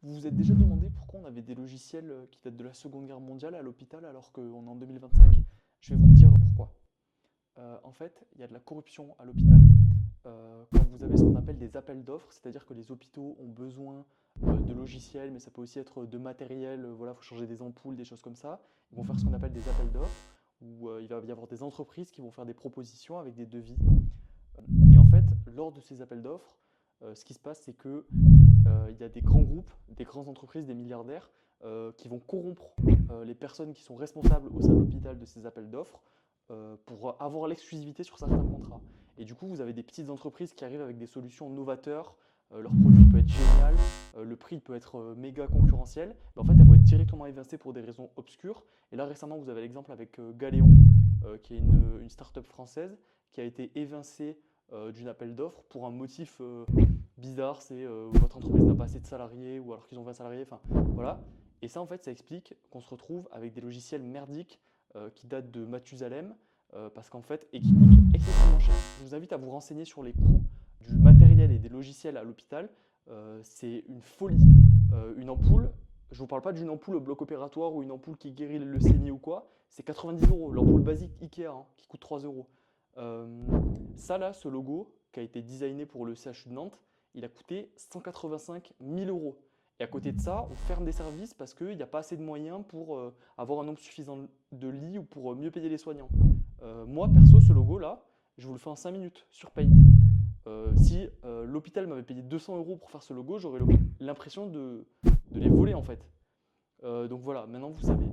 Vous vous êtes déjà demandé pourquoi on avait des logiciels qui datent de la Seconde Guerre mondiale à l'hôpital alors qu'on est en 2025? Je vais vous dire pourquoi. En fait, il y a de la corruption à l'hôpital. Quand vous avez ce qu'on appelle des appels d'offres, c'est-à-dire que les hôpitaux ont besoin de logiciels, mais ça peut aussi être de matériel, voilà, il faut changer des ampoules, des choses comme ça. Ils vont faire ce qu'on appelle des appels d'offres, où il va y avoir des entreprises qui vont faire des propositions avec des devis. Et en fait, lors de ces appels d'offres, ce qui se passe, c'est que il y a des grands groupes, des grandes entreprises, des milliardaires qui vont corrompre les personnes qui sont responsables au sein de l'hôpital de ces appels d'offres pour avoir l'exclusivité sur certains contrats. Et du coup, vous avez des petites entreprises qui arrivent avec des solutions novateurs. Leur produit peut être génial, le prix peut être méga concurrentiel. Mais en fait, elles vont être directement évincées pour des raisons obscures. Et là, récemment, vous avez l'exemple avec Galéon, qui est une start-up française, qui a été évincée d'une appel d'offres pour un motif bizarre, c'est votre entreprise n'a pas assez de salariés ou alors qu'ils ont 20 salariés, enfin voilà. Et ça en fait ça explique qu'on se retrouve avec des logiciels merdiques qui datent de Mathusalem parce qu'en fait et qui coûtent excessivement cher. Je vous invite à vous renseigner sur les coûts du matériel et des logiciels à l'hôpital. C'est une folie. Une ampoule, je vous parle pas d'une ampoule au bloc opératoire ou une ampoule qui guérit le leucémie ou quoi, c'est 90 euros. L'ampoule basique Ikea hein, qui coûte 3 euros. Euh, Ça là, ce logo qui a été designé pour le CHU de Nantes, il a coûté 185 000 euros. Et à côté de ça, on ferme des services parce qu'il n'y a pas assez de moyens pour avoir un nombre suffisant de lits ou pour mieux payer les soignants. Moi, perso, ce logo-là, je vous le fais en 5 minutes sur Paint. Si l'hôpital m'avait payé 200 euros pour faire ce logo, j'aurais l'impression de les voler en fait. Donc voilà, maintenant vous savez.